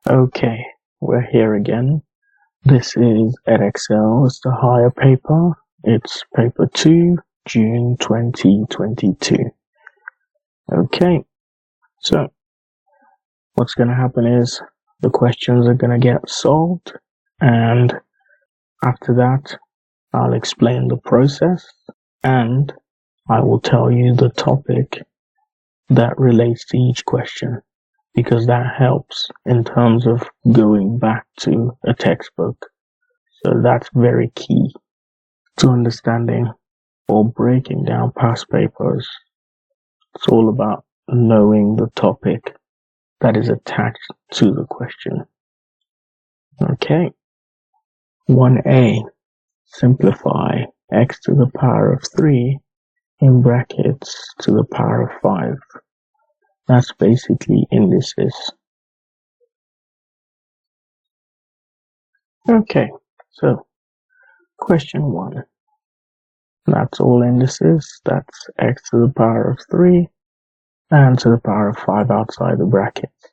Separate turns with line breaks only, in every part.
Okay, we're here again. This is Edexcel, it's the higher paper. It's paper 2, June 2022. Okay, so what's going to happen is the questions are going to get solved, and after that, I'll explain the process and I will tell you the topic that relates to each question, because that helps in terms of going back to a textbook. So that's very key to understanding or breaking down past papers. It's all about knowing the topic that is attached to the question. Okay. 1a. Simplify x to the power of 3 in brackets to the power of 5. That's basically indices. Okay, so question 1. That's all indices. That's x to the power of 3 and to the power of 5 outside the brackets.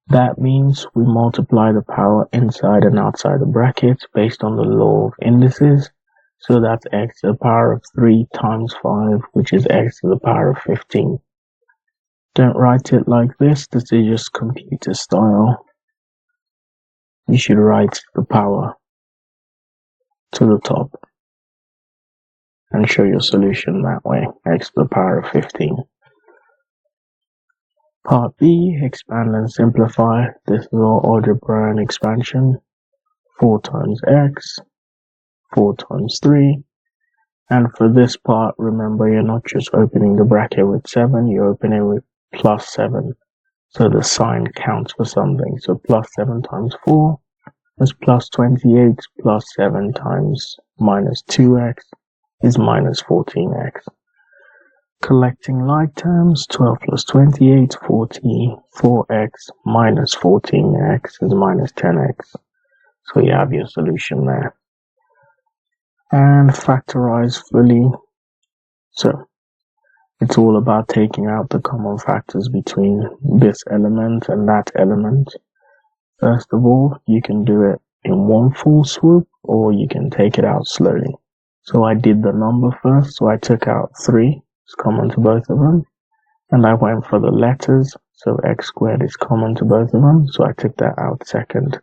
That means we multiply the power inside and outside the brackets based on the law of indices. So that's x to the power of 3 times 5, which is x to the power of 15. Don't write it like this. This is just computer style. You should write the power to the top and show your solution that way, x to the power of 15. Part B, expand and simplify. This is all algebra and expansion. 4 times x, 4 times 3. And for this part, remember, you're not just opening the bracket with 7, you're opening with plus 7. So the sign counts for something. So plus 7 times 4 is plus 28, plus 7 times minus 2x is minus 14x. Collecting like terms, 12 plus 28, 40, 4x minus 14x is minus 10x. So you have your solution there. And factorize fully. So it's all about taking out the common factors between this element and that element. First of all, you can do it in one full swoop, or you can take it out slowly. So I did the number first, so I took out 3. It's common to both of them, and I went for the letters, so x squared is common to both of them, so I took that out second.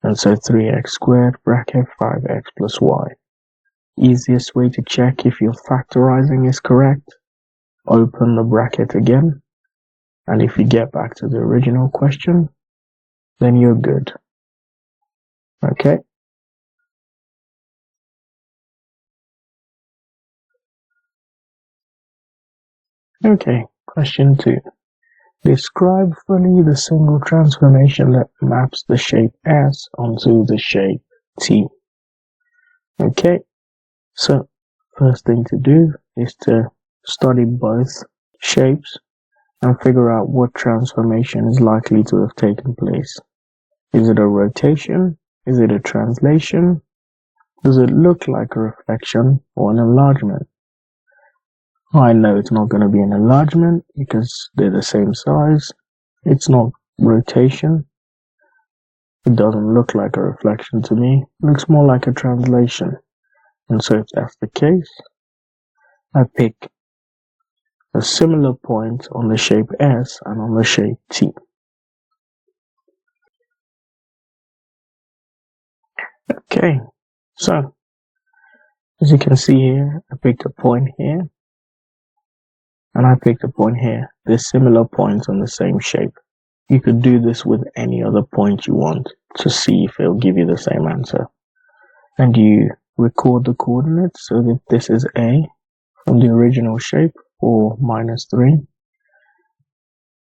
And so 3x squared bracket 5x plus y. Easiest way to check if your factorizing is correct, open the bracket again, and if you get back to the original question, then you're good. Okay? Okay, question 2. Describe fully the single transformation that maps the shape S onto the shape T. Okay, so first thing to do is to study both shapes and figure out what transformation is likely to have taken place. Is it a rotation? Is it a translation? Does it look like a reflection or an enlargement? I know it's not going to be an enlargement because they're the same size. It's not rotation. It doesn't look like a reflection to me. It looks more like a translation. And so if that's the case, I pick a similar point on the shape S and on the shape T. Okay, so as you can see here, I picked a point here. And I picked a point here. There's similar points on the same shape. You could do this with any other point you want to see if it'll give you the same answer. And you record the coordinates so that this is A from the original shape, or minus 3.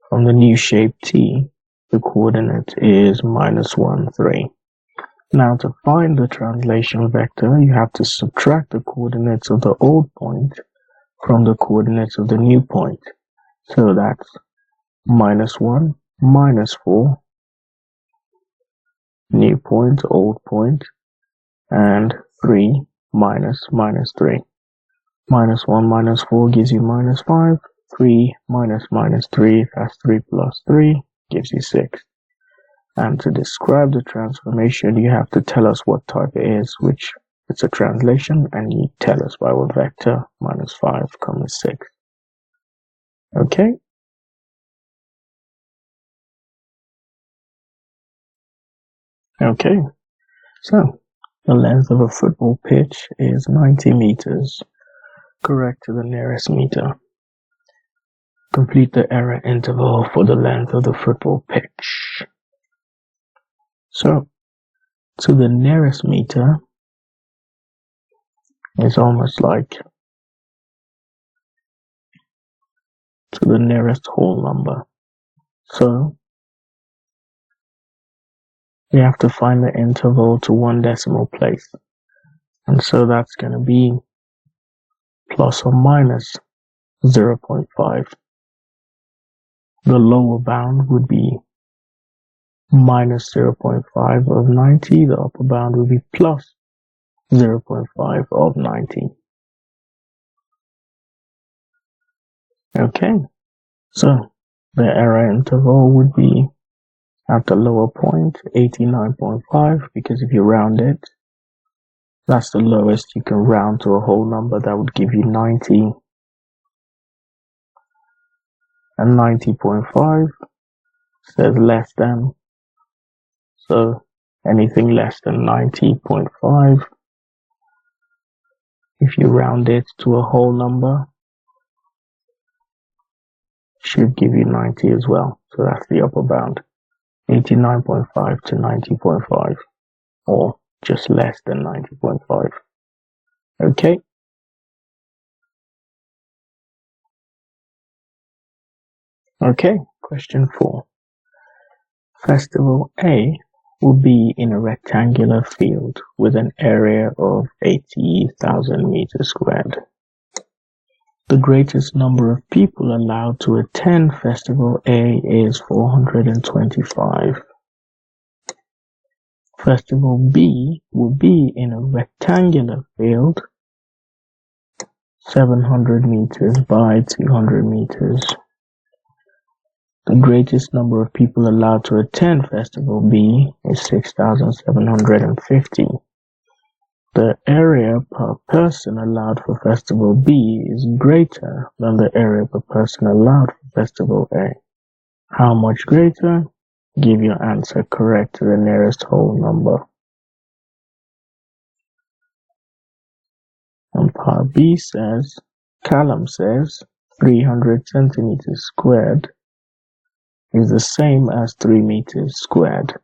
From the new shape T, the coordinate is minus 1, 3. Now to find the translation vector, you have to subtract the coordinates of the old point from the coordinates of the new point. So that's minus 1, minus 4, new point, old point, and 3 minus minus 3. Minus 1 minus 4 gives you minus 5. 3 minus minus 3, that's 3 plus 3, gives you 6. And to describe the transformation, you have to tell us what type it is, which it's a translation, and you tell us by what vector, -5, 6. Okay? Okay, so the length of a football pitch is 90 meters. Correct to the nearest meter. Complete the error interval for the length of the football pitch. So, to the nearest meter is almost like to the nearest whole number. So, we have to find the interval to one decimal place. And so that's going to be plus or minus 0.5. The lower bound would be minus 0.5 of 90. The upper bound would be plus 0.5 of 90. Okay, so the error interval would be at the lower point 89.5, because if you round it, that's the lowest you can round to a whole number. That would give you 90. And 90.5 says less than. So anything less than 90.5, if you round it to a whole number, should give you 90 as well. So that's the upper bound. 89.5 to 90.5, or just less than 90.5. Okay. Okay, question 4. Festival A will be in a rectangular field with an area of 80,000 meters squared. The greatest number of people allowed to attend Festival A is 425. Festival B will be in a rectangular field 700 meters by 200 meters. The greatest number of people allowed to attend Festival B is 6,750. The area per person allowed for Festival B is greater than the area per person allowed for Festival A. How much greater? Give your answer correct to the nearest whole number. And part B says, Callum says 300 centimeters squared is the same as 3 meters squared,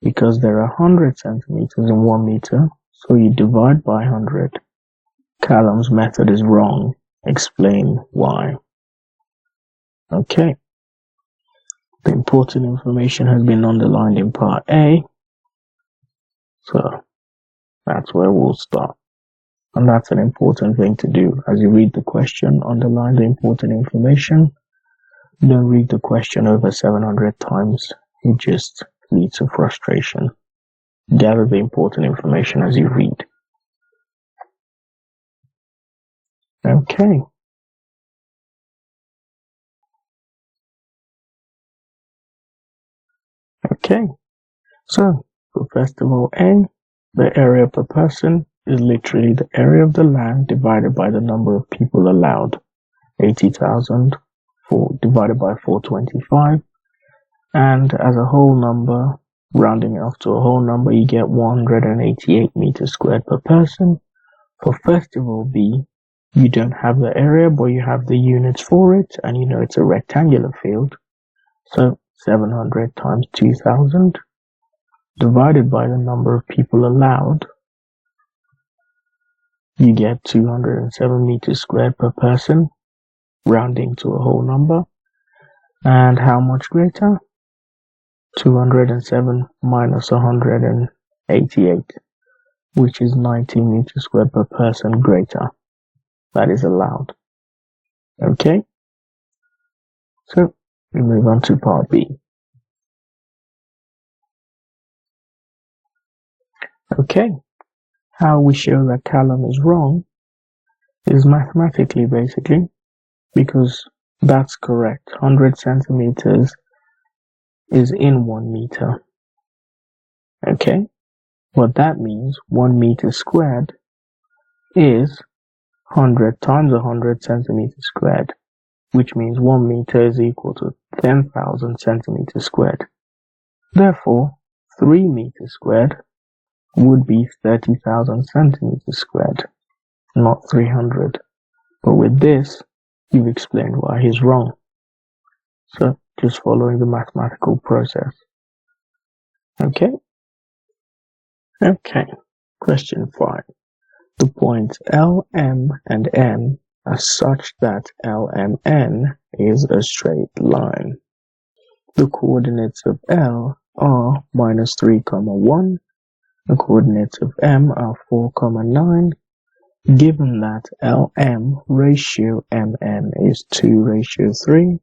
because there are 100 centimeters in 1 meter, so you divide by 100. Callum's method is wrong. Explain why. Okay. The important information has been underlined in part A, so that's where we'll start. And that's an important thing to do. As you read the question, underline the important information. Don't read the question over 700 times. It just leads to frustration. Gather the important information as you read. Okay. Okay. So, for Festival A, the area per person is literally the area of the land divided by the number of people allowed. 80,000 divided by 425. And as a whole number, rounding it off to a whole number, you get 188 meters squared per person. For Festival B, you don't have the area, but you have the units for it, and you know it's a rectangular field. So 700 times 2,000 divided by the number of people allowed, you get 207 meters squared per person, rounding to a whole number. And how much greater? 207 minus 188, which is 90 meters squared per person greater. That is allowed. Okay? So, we move on to part B. Okay, how we show that Callum is wrong is mathematically, basically, because that's correct. 100 centimeters is in 1 meter. Okay, what that means, 1 meter squared is 100 times 100 centimeters squared, which means 1 meter is equal to 10,000 centimeters squared. Therefore, 3 meters squared would be 30,000 centimeters squared, not 300. But with this, you've explained why he's wrong. So, just following the mathematical process. Okay? Okay. Question 5. The points L, M, and N are such that LMN is a straight line. The coordinates of L are -3, 1. The coordinates of M are 4, 9. Given that LM ratio MN is 2:3,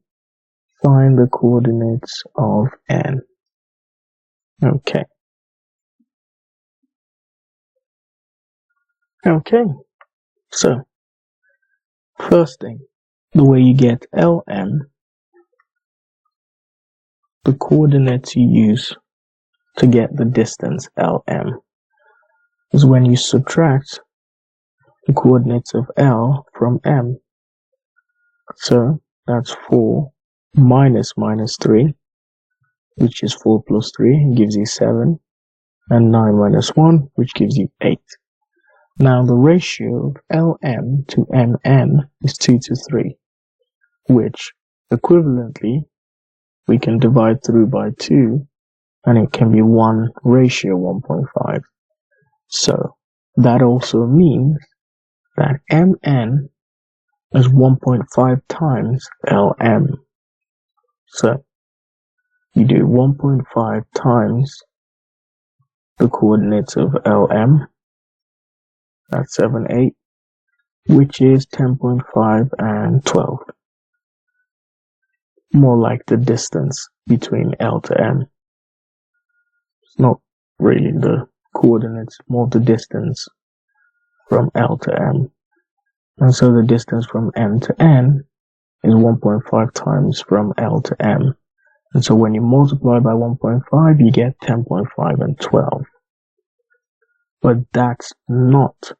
find the coordinates of N. Okay. Okay. So, first thing, the way you get LM, the coordinates you use to get the distance LM is when you subtract the coordinates of L from M. So that's 4 minus -3, which is 4 plus 3, gives you 7, and 9 minus 1, which gives you 8. Now the ratio of LM to MN is 2:3, which equivalently we can divide through by 2, and it can be 1:1.5. So that also means that MN is 1.5 times LM. So you do 1.5 times the coordinates of LM, that's 7, 8, which is 10.5 and 12. More like the distance between L to M. It's not really the coordinates, more the distance from L to M. And so the distance from M to N is 1.5 times from L to M. And so when you multiply by 1.5, you get 10.5 and 12. But that's not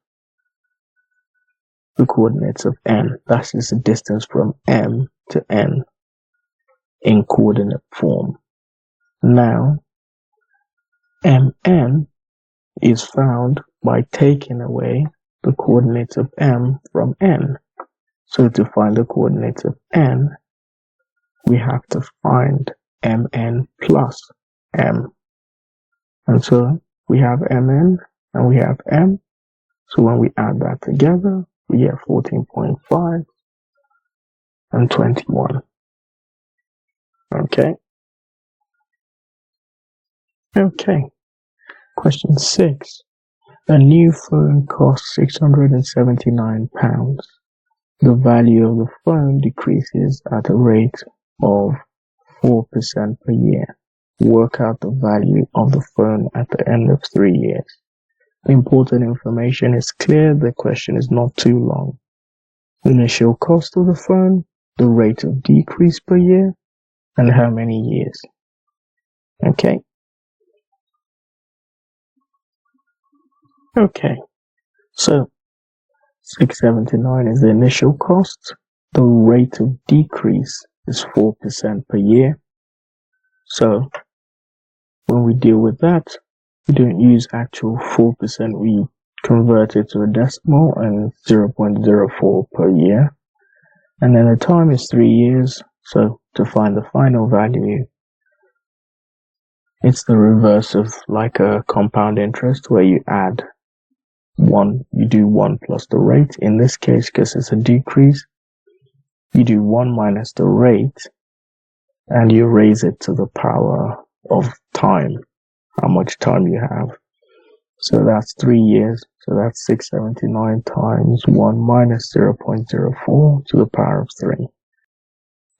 the coordinates of N. That's just the distance from M to N in coordinate form. Now, MN is found by taking away the coordinates of M from N. So to find the coordinates of N, we have to find MN plus M. And so we have MN and we have M. So when we add that together, we get 14.5 and 21. Okay. Okay. Question 6. A new phone costs £679. The value of the phone decreases at a rate of 4% per year. Work out the value of the phone at the end of 3 years. The important information is clear. The question is not too long. The initial cost of the phone, the rate of decrease per year, and how many years. Okay. Okay. So 679 is the initial cost. The rate of decrease is 4% per year. So when we deal with that, we don't use actual 4%, we convert it to a decimal and 0.04 per year. And then the time is 3 years. So to find the final value, it's the reverse of like a compound interest where you add 1, you do 1 plus the rate. In this case, because it's a decrease, you do 1 minus the rate and you raise it to the power of time, how much time you have. So that's 3 years. So that's 679 times 1 minus 0.04 to the power of 3.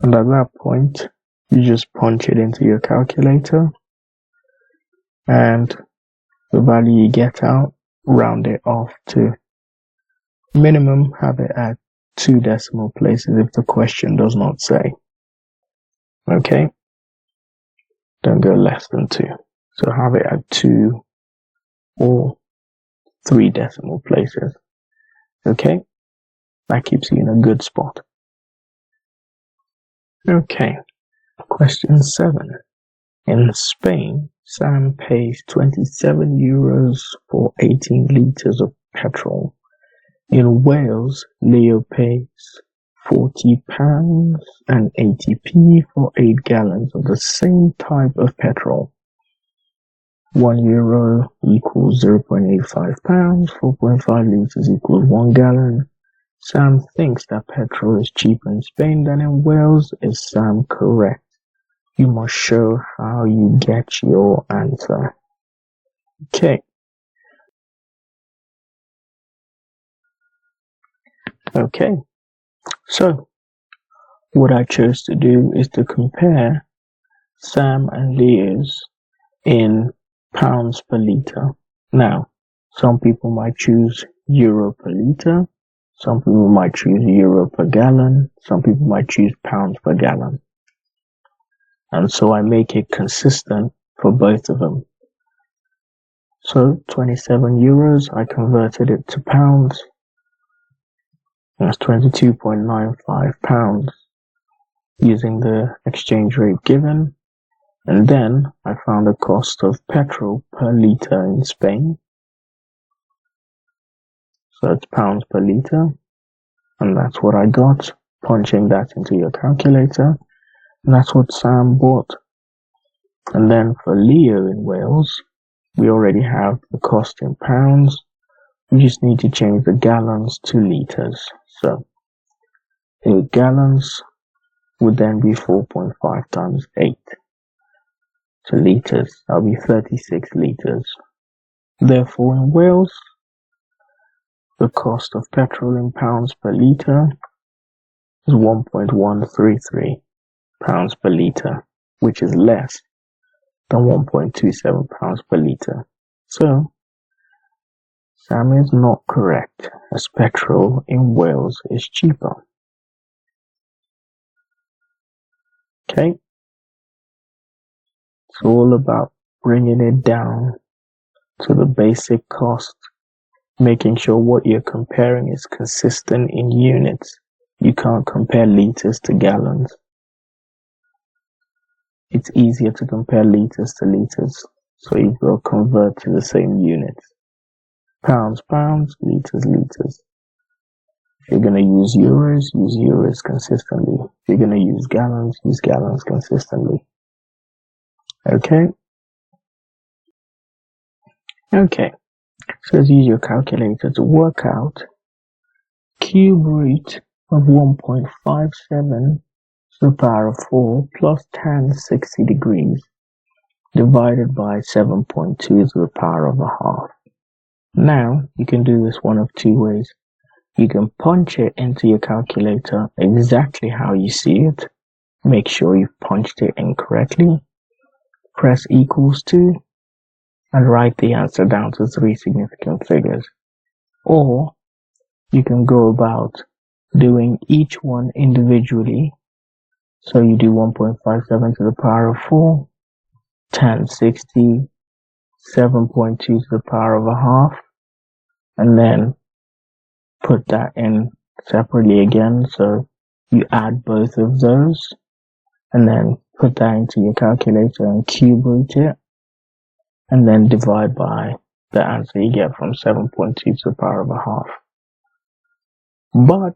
And at that point, you just punch it into your calculator and the value you get out, round it off to minimum, have it at 2 decimal places if the question does not say. Okay? Don't go less than 2. So have it at 2 or 3 decimal places. Okay, that keeps you in a good spot. Okay, question 7. In Spain, Sam pays 27 euros for 18 litres of petrol. In Wales, Leo pays £40 and 80p for 8 gallons of the same type of petrol. €1 equals £0.85, 4.5 litres equals 1 gallon. Sam thinks that petrol is cheaper in Spain than in Wales. Is Sam correct? You must show how you get your answer. Okay. Okay. So, what I chose to do is to compare Sam and Leo's in pounds per litre. Now, some people might choose euro per litre. Some people might choose euro per gallon. Some people might choose pounds per gallon. And so I make it consistent for both of them. So 27 euros, I converted it to pounds. That's 22.95 pounds using the exchange rate given. And then I found the cost of petrol per litre in Spain. So it's pounds per litre. And that's what I got, punching that into your calculator. And that's what Sam bought. And then for Leo in Wales, we already have the cost in pounds. We just need to change the gallons to litres. So 8 gallons would then be 4.5 times 8. So litres, that'll be 36 litres. Therefore in Wales, the cost of petrol in pounds per litre is 1.133 pounds per litre, which is less than 1.27 pounds per litre. So, Sam is not correct, as petrol in Wales is cheaper. Okay? It's all about bringing it down to the basic cost, making sure what you're comparing is consistent in units. You can't compare litres to gallons. It's easier to compare litres to litres, so you've got to convert to the same units. Pounds, pounds, litres, litres. If you're going to use euros consistently. If you're going to use gallons consistently. Okay? Okay. So let's use your calculator to work out cube root of 1.57 to the power of 4 plus tan 60 degrees divided by 7.2 to the power of a half. Now, you can do this one of two ways. You can punch it into your calculator exactly how you see it. Make sure you've punched it in correctly. Press equals to and write the answer down to 3 significant figures. Or you can go about doing each one individually. So you do 1.57 to the power of 4, tan 60, 7.2 to the power of a half, and then put that in separately again. So you add both of those and then put that into your calculator and cube root it, and then divide by the answer you get from 7.2 to the power of a half. But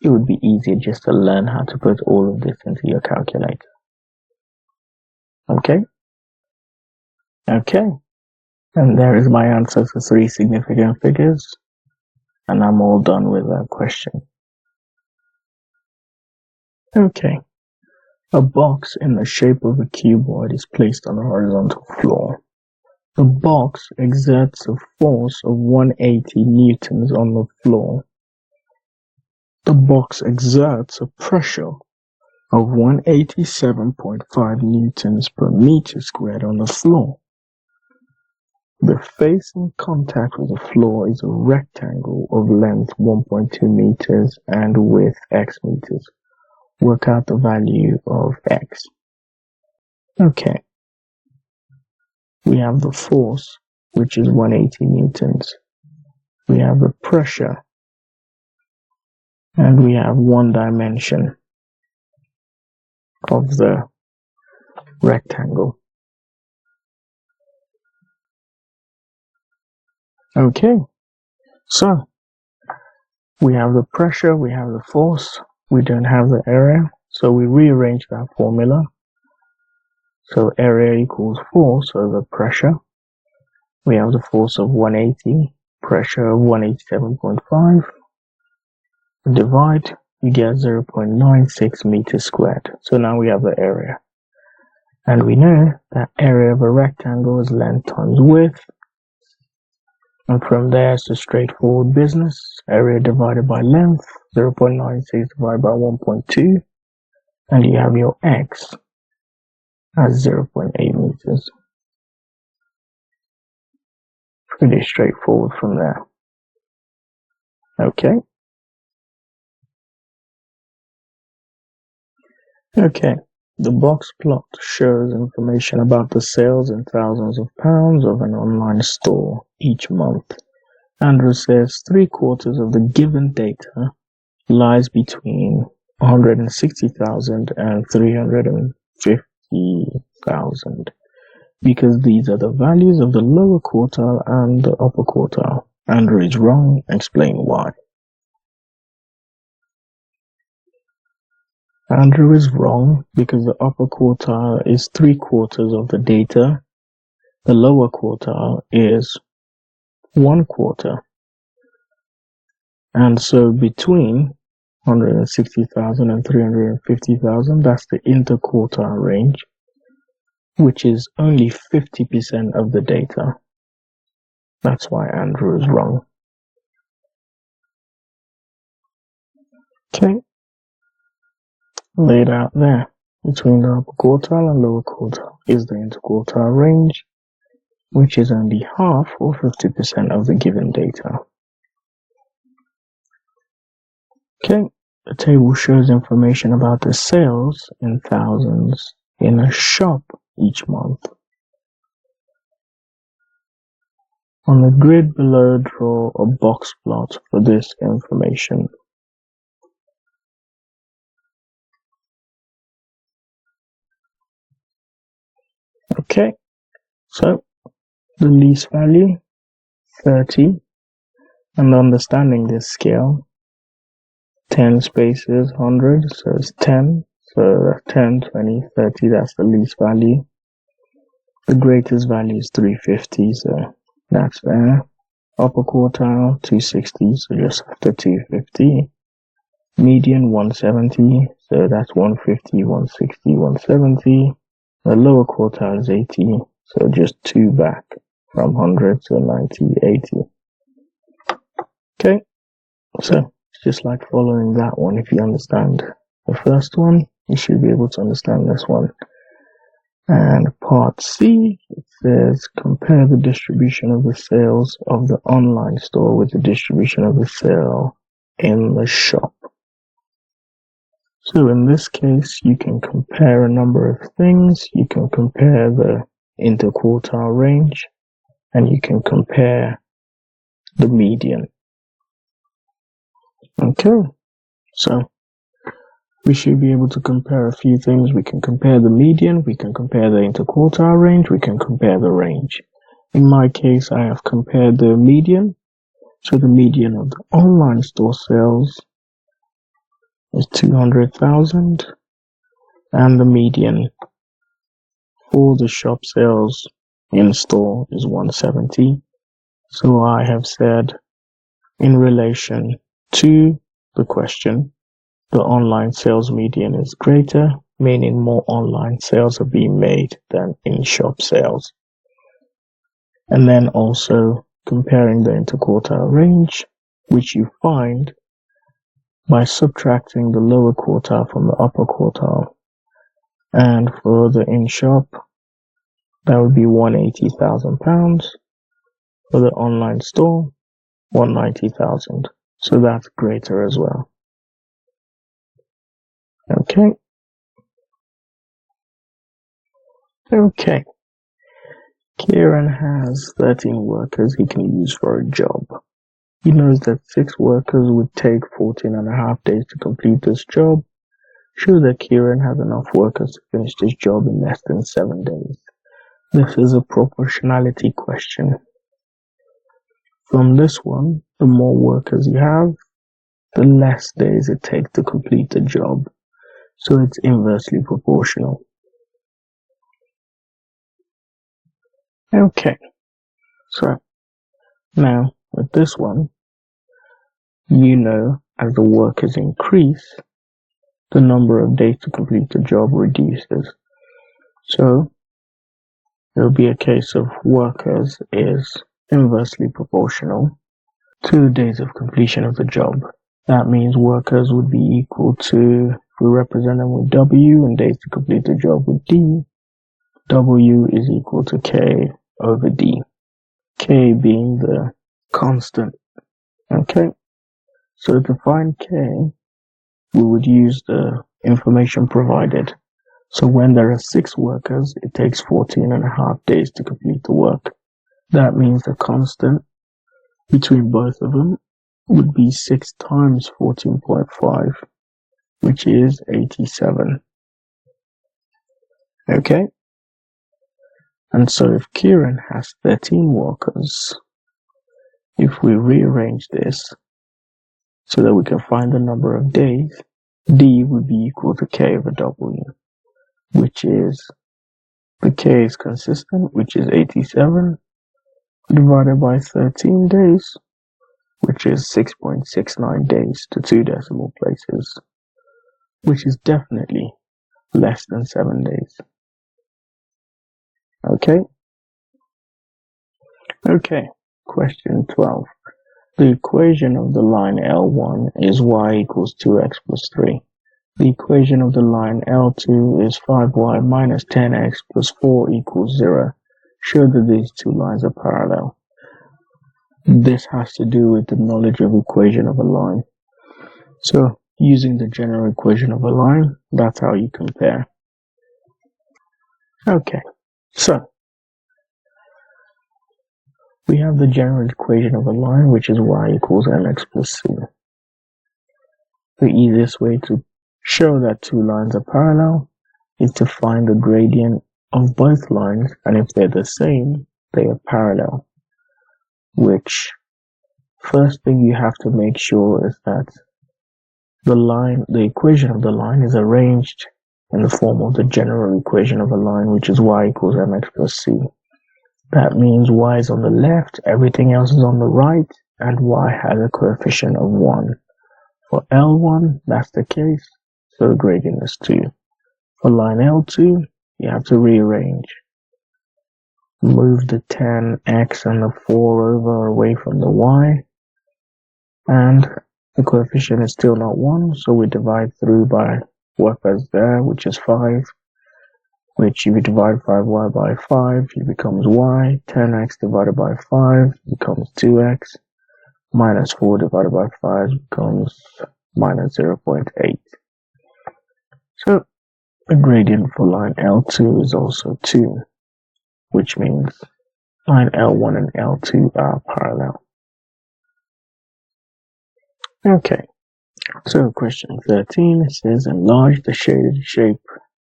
it would be easier just to learn how to put all of this into your calculator. Okay? Okay. And there is my answer to 3 significant figures. And I'm all done with that question. Okay. A box in the shape of a cuboid is placed on a horizontal floor. The box exerts a force of 180 newtons on the floor. The box exerts a pressure of 187.5 newtons per meter squared on the floor. The face in contact with the floor is a rectangle of length 1.2 meters and width x meters. Work out the value of x. Okay. We have the force, which is 180 newtons. We have the pressure, and we have one dimension of the rectangle. Okay, so we have the pressure, we have the force, we don't have the area, so we rearrange that formula. So area equals force over pressure. We have the force of 180, pressure of 187.5. Divide, you get 0.96 meters squared. So now we have the area. And we know that area of a rectangle is length times width. And from there, it's a straightforward business. Area divided by length, 0.96 divided by 1.2. And you have your x as 0.8 meters. Pretty straightforward from there. Okay. Okay. The box plot shows information about the sales in thousands of pounds of an online store each month. Andrew says 3/4 of the given data lies between 160,000 and 350,000 because these are the values of the lower quartile and the upper quartile. Andrew is wrong. Explain why. Andrew is wrong because the upper quartile is 3/4 of the data. The lower quartile is 1/4. And so between 160,000 and 350,000, that's the interquartile range, which is only 50% of the data. That's why Andrew is wrong. Okay. Laid out there. Between the upper quartile and lower quartile is the interquartile range, which is only half or 50% of the given data. Okay. The table shows information about the sales in thousands in a shop each month. On the grid below, draw a box plot for this information. Okay, so the least value, 30, and understanding this scale, 10 spaces, 100, so it's 10, so 10, 20, 30, that's the least value. The greatest value is 350, so that's there. Upper quartile, 260, so just after 250. Median, 170, so that's 150, 160, 170. The lower quartile is 80, so just 2 back from 100 to 90, 80. Okay, so it's just like following that one. If you understand the first one, you should be able to understand this one. And part C, it says compare the distribution of the sales of the online store with the distribution of the sale in the shop. So in this case, you can compare a number of things. You can compare the interquartile range, and you can compare the median. Okay, so we should be able to compare a few things. We can compare the median, we can compare the interquartile range, we can compare the range. In my case, I have compared the median. So the median of the online store sales is 200,000, and the median for the shop sales in store is 170. So I have said, in relation to the question, the online sales median is greater, meaning more online sales are being made than in-shop sales. And then also comparing the interquartile range, which you find by subtracting the lower quartile from the upper quartile. And for the in-shop, that would be £180,000. For the online store, 190,000. So that's greater as well. Okay. Kieran has 13 workers he can use for a job. He knows that 6 workers would take 14.5 days to complete this job. Show that Kieran has enough workers to finish this job in less than 7 days. This is a proportionality question. From this one, the more workers you have, the less days it takes to complete the job. So it's inversely proportional. Okay, so now with this one, you know as the workers increase, the number of days to complete the job reduces. So it'll be a case of workers is inversely proportional to the days of completion of the job. That means workers would be equal to, if we represent them with W and days to complete the job with D, W is equal to K over D. K being the constant. Okay, so to find K, we would use the information provided. So when there are 6 workers, it takes 14.5 days to complete the work. That means the constant between both of them would be 6 times 14.5, which is 87. Okay? And so if Kieran has 13 workers, if we rearrange this so that we can find the number of days, D would be equal to K over W, which is, the K is consistent, which is 87, divided by 13 days, which is 6.69 days to 2 decimal places, which is definitely less than 7 days. Okay? Okay, question 12. The equation of the line L1 is y equals 2x plus 3. The equation of the line L2 is 5y minus 10x plus 4 equals 0. Show that these two lines are parallel. This has to do with the knowledge of equation of a line. So, using the general equation of a line, that's how you compare. Okay, so we have the general equation of a line, which is y equals mx plus c. The easiest way to show that two lines are parallel is to find the gradient of both lines, and if they're the same, they are parallel. Which, first thing you have to make sure is that the equation of the line is arranged in the form of the general equation of a line, which is y equals mx plus c. That means y is on the left, everything else is on the right, and y has a coefficient of 1. For L1, that's the case, so the gradient is 2. For line L2, you have to rearrange. Move the 10x and the 4 over away from the y, and the coefficient is still not 1, so we divide through by what was there, which is 5. Which if you divide 5y by 5, it becomes y. 10x divided by 5 becomes 2x. Minus 4 divided by 5 becomes minus 0.8. So the gradient for line L2 is also 2, which means line L1 and L2 are parallel. Okay, so question 13 says enlarge the shaded shape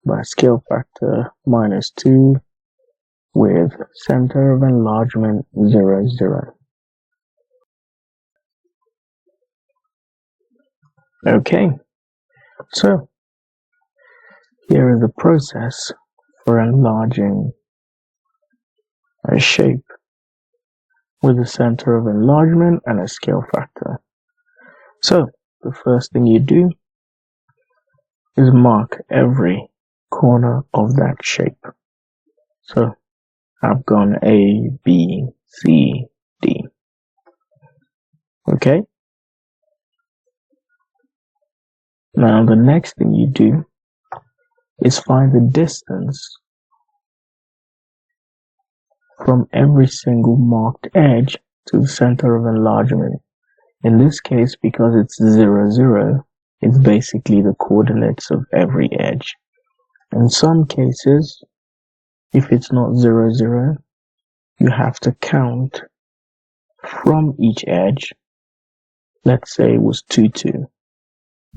by scale factor minus 2 with center of enlargement 0, 0. Okay, so here is the process for enlarging a shape with a center of enlargement and a scale factor. So the first thing you do is mark every corner of that shape. So I've gone A, B, C, D. Okay? Now the next thing you do is find the distance from every single marked edge to the center of enlargement. In this case, because it's 0, 0, it's basically the coordinates of every edge. In some cases, if it's not 0, 0, you have to count from each edge. Let's say it was 2, 2.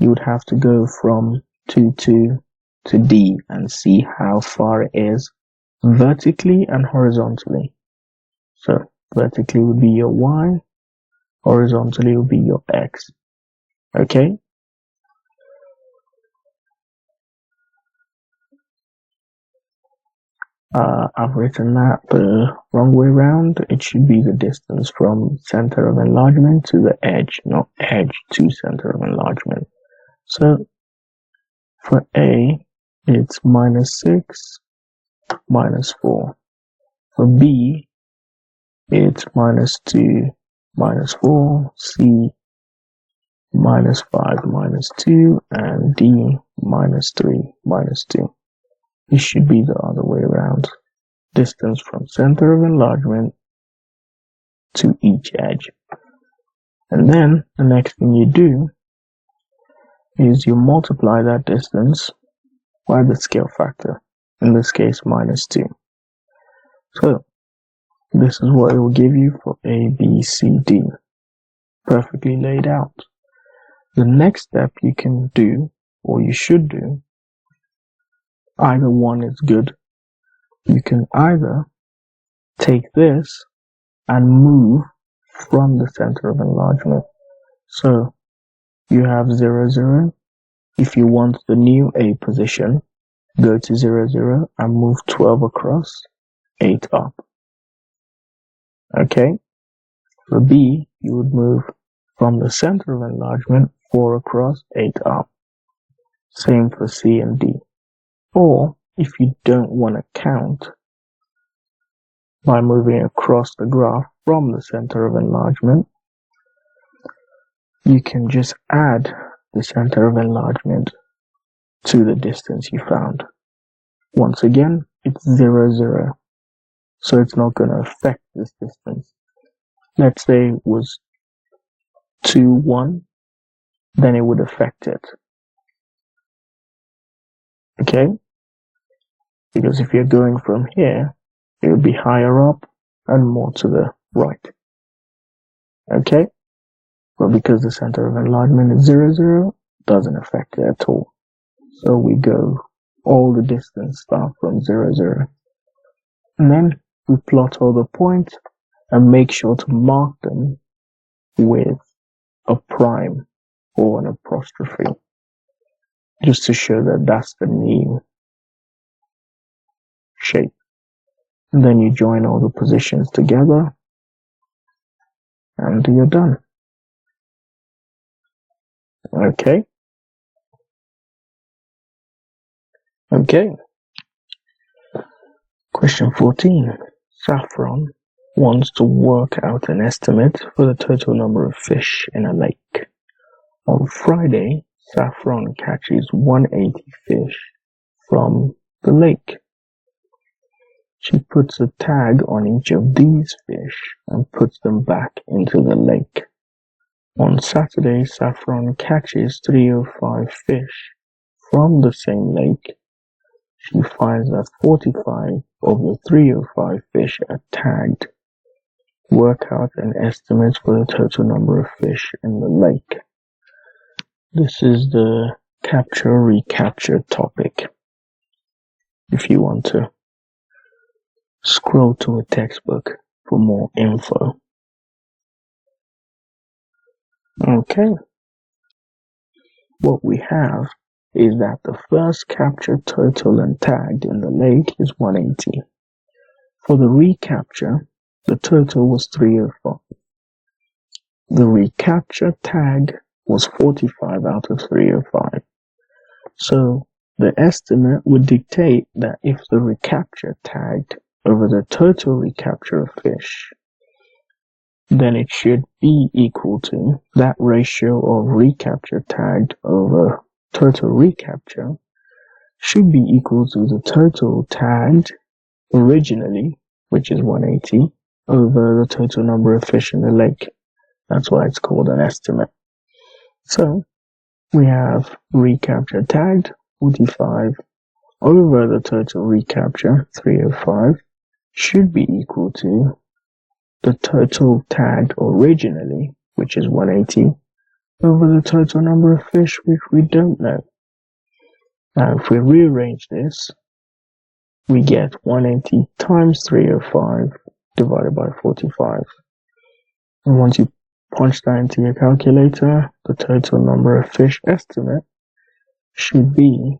You would have to go from 2, 2 to D and see how far it is vertically and horizontally. So vertically would be your Y, horizontally would be your X. Okay? I've written that the wrong way around. It should be the distance from center of enlargement to the edge, not edge to center of enlargement. So for A, it's -6, -4. For B, it's -2, -4, C, -5, -2, and D, -3, -2. It should be the other way around. Distance from center of enlargement to each edge. And then the next thing you do is you multiply that distance by the scale factor, in this case -2. So this is what it will give you for A, B, C, D, perfectly laid out. The next step you can do, or you should do, either one is good. You can either take this and move from the center of enlargement. So you have 0, 0. If you want the new A position, go to 0, 0 and move 12 across, 8 up. Okay? For B, you would move from the center of enlargement, 4 across, 8 up. Same for C and D. Or, if you don't want to count by moving across the graph from the center of enlargement, you can just add the center of enlargement to the distance you found. Once again, it's 0, 0. So it's not going to affect this distance. Let's say it was 2, 1, then it would affect it. Okay? Because if you're going from here, it would be higher up and more to the right. Okay? But because the center of enlargement is 0, 0, doesn't affect it at all. So we go all the distance start from 0, 0. And then we plot all the points and make sure to mark them with a prime or an apostrophe, just to show that that's the new shape. And then you join all the positions together and you're done. Okay? Okay. Question 14. Saffron wants to work out an estimate for the total number of fish in a lake. On Friday, Saffron catches 180 fish from the lake. She puts a tag on each of these fish and puts them back into the lake. On Saturday, Saffron catches 305 fish from the same lake. She finds that 45 of the 305 fish are tagged. Work out an estimate for the total number of fish in the lake. This is the capture-recapture topic. If you want to scroll to a textbook for more info. Okay. What we have is that the first captured total and tagged in the lake is 180. For the recapture, the total was 305. The recapture tag was 45 out of 305. So the estimate would dictate that if the recapture tagged over the total recapture of fish, then it should be equal to that ratio of recapture tagged over total recapture should be equal to the total tagged originally, which is 180, over the total number of fish in the lake. That's why it's called an estimate. So we have recapture tagged 45 over the total recapture 305 should be equal to the total tagged originally, which is 180, over the total number of fish, which we don't know. Now, if we rearrange this, we get 180 times 305 divided by 45. And once you punch that into your calculator, the total number of fish estimate should be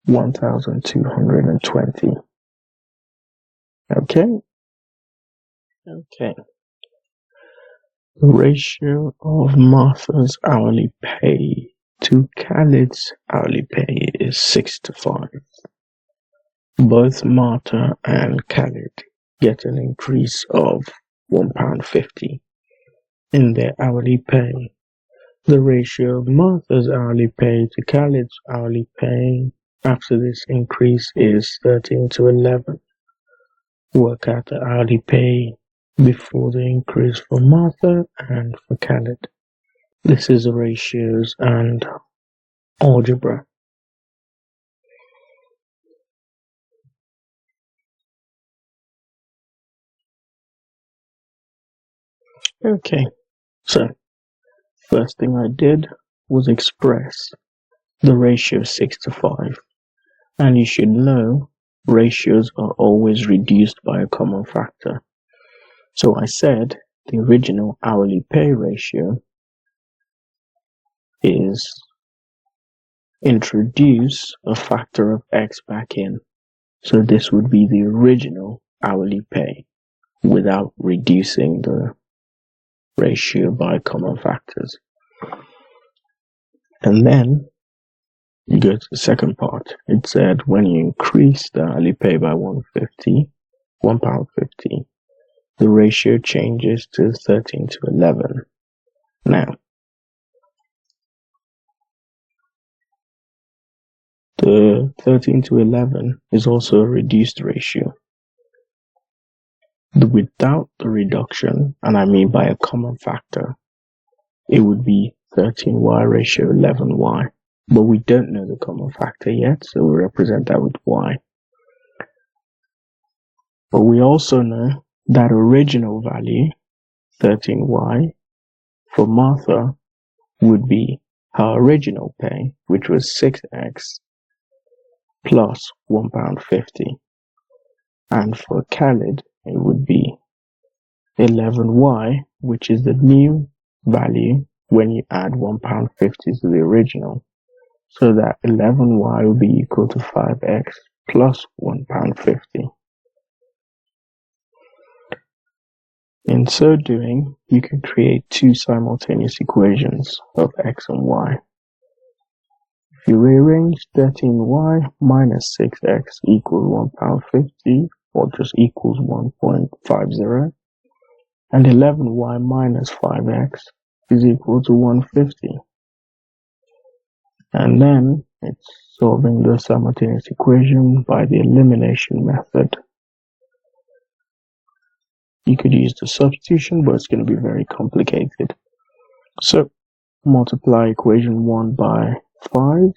1,220. Okay? Okay. The ratio of Martha's hourly pay to Khalid's hourly pay is 6:5. Both Martha and Khalid get an increase of £1.50 in their hourly pay. The ratio of Martha's hourly pay to Khalid's hourly pay after this increase is 13:11. Work out the hourly pay before the increase for Martha and for Khalid. This is ratios and algebra. Okay, so first thing I did was express the ratio 6:5, and you should know ratios are always reduced by a common factor. So I said the original hourly pay ratio is introduce a factor of x back in. So this would be the original hourly pay without reducing the ratio by common factors. And then you go to the second part. It said when you increase the hourly pay by £1.50, the ratio changes to 13:11. Now, the 13:11 is also a reduced ratio. Without the reduction, and I mean by a common factor, it would be 13y ratio 11y. But we don't know the common factor yet, so we represent that with y. But we also know that original value, 13y, for Martha would be her original pay, which was 6x plus £1.50. And for Khalid, it would be 11y, which is the new value when you add £1.50 to the original. So that 11y will be equal to 5x plus £1.50. In so doing, you can create two simultaneous equations of x and y. If you rearrange 13y minus 6x equals £1.50, or just equals 1.50, and 11y minus 5x is equal to 150. And then it's solving the simultaneous equation by the elimination method. You could use the substitution, but it's going to be very complicated. So, multiply equation 1 by 5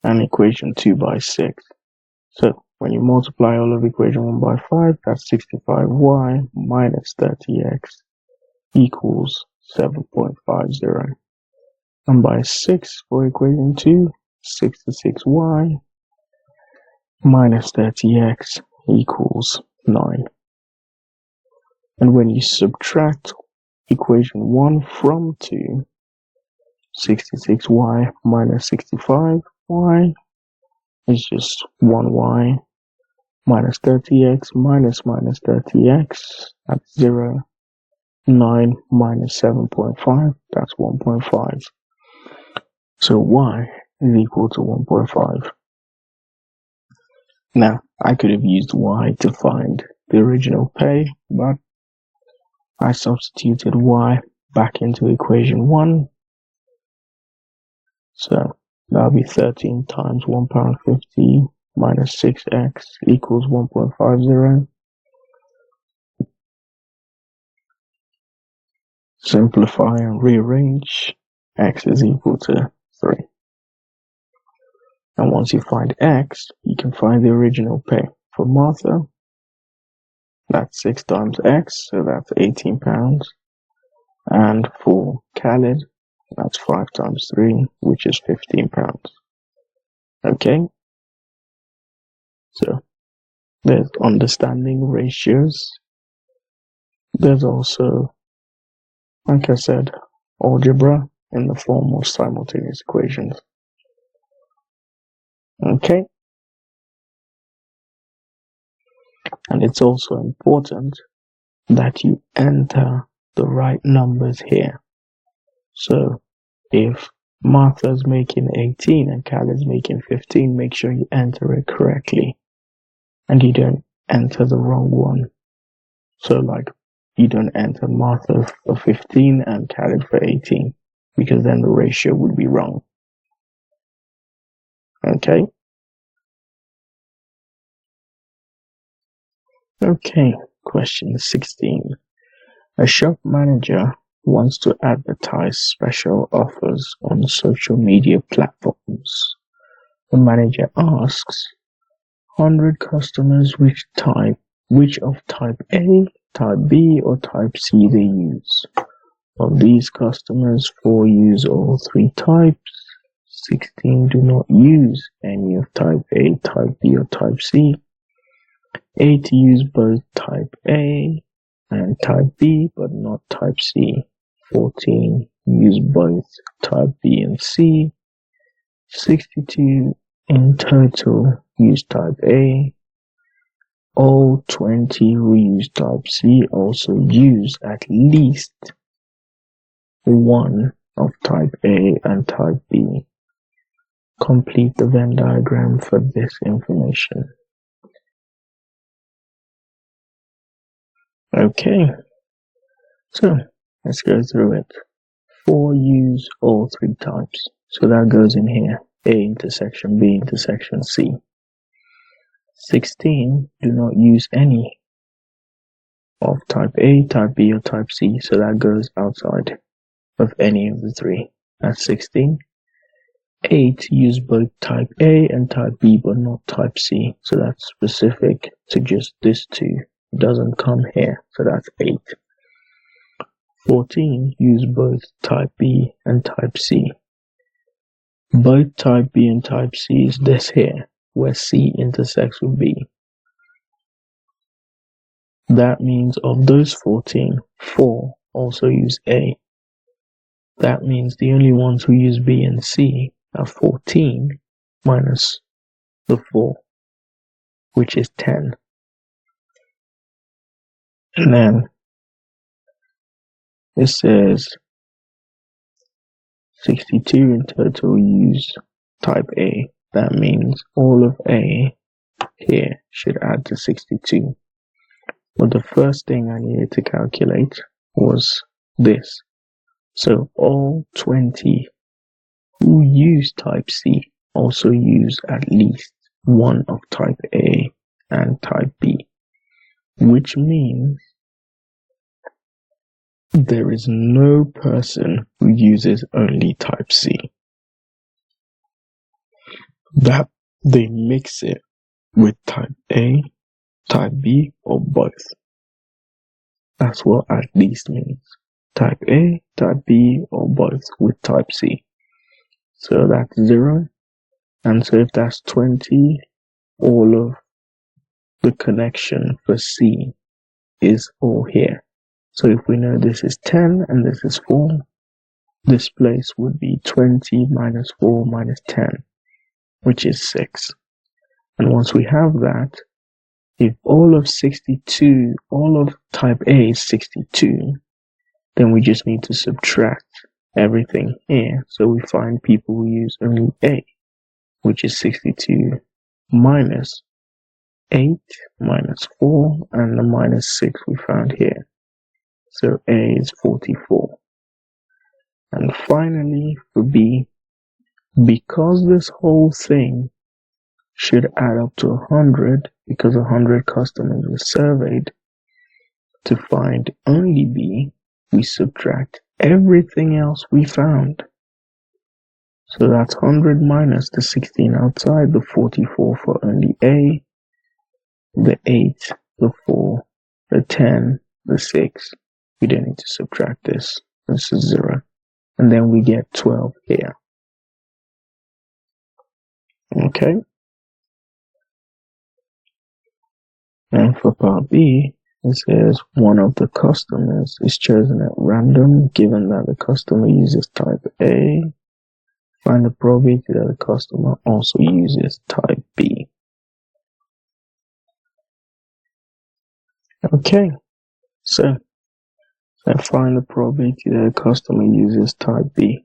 and equation 2 by 6. So, when you multiply all of equation 1 by 5, that's 65y minus 30x equals 7.50. And by 6 for equation 2, 66y minus 30x equals 9. And when you subtract equation 1 from 2, 66y minus 65y is just 1y minus 30x minus 30x, that's 0. 9 minus 7.5, that's 1.5. So y is equal to 1.5. Now, I could have used y to find the original pay, but I substituted y back into equation 1. So that'll be 13 times £1.50 minus 6x equals 1.50. Simplify and rearrange. X is equal to 3. And once you find x, you can find the original pay. For Martha, that's 6 times X, so that's £18. And for Khaled, that's 5 times 3, which is £15. Okay, so there's understanding ratios. There's also, like I said, algebra in the form of simultaneous equations. Okay, and it's also important that you enter the right numbers here. So if Martha's making 18 and Khaled's making 15, make sure you enter it correctly and you don't enter the wrong one. So like you don't enter Martha for 15 and Khaled for 18, because then the ratio would be wrong. Okay? Okay, question 16. A shop manager wants to advertise special offers on social media platforms. The manager asks 100 customers which of type A, type B, or type C they use. Of these customers, 4 use all 3 types, 16 do not use any of type A, type B, or type C, 8 use both type A and type B but not type C, 14 use both type B and C, 62 in total use type A. All 20 who use type C also use at least one of type A and type B. Complete the Venn diagram for this information. Okay, so let's go through it. 4 use all 3 types, so that goes in here, A intersection B intersection C. 16 do not use any of type A, type B, or type C, so that goes outside of any of the 3. That's 16. 8 use both type A and type B but not type C, so that's specific to just this 2. It doesn't come here, so that's 8. 14 use both type B and type C. Both type B and type C is this here, where C intersects with B. That means of those 14, 4 also use A. That means the only ones who use B and C are 14 minus the 4, which is 10. And then it says 62 in total use type A. That means all of A here should add to 62. But the first thing I needed to calculate was this. So all 20 who use type C also use at least one of type A and type B, which means there is no person who uses only type C. That they mix it with type A, type B, or both. That's what at least means. Type A, type B, or both with type C. So that's 0. And so if that's 20, all of the connection for C is all here. So if we know this is 10 and this is 4, this place would be 20 minus 4 minus 10, which is 6. And once we have that, if all of type A is 62, then we just need to subtract everything here. So we find people who use only A, which is 62 minus 8 minus 4 and the minus 6 we found here. So A is 44. And finally for B, because this whole thing should add up to 100, because 100 customers were surveyed, to find only B, we subtract everything else we found. So that's 100 minus the 16 outside, the 44 for only A, the 8, the 4, the 10, the 6. We don't need to subtract this. This is 0. And then we get 12 here. Okay. And for part B, it says one of the customers is chosen at random, given that the customer uses type A. Find the probability that the customer also uses type B. Okay, so I find the probability that the customer uses type B.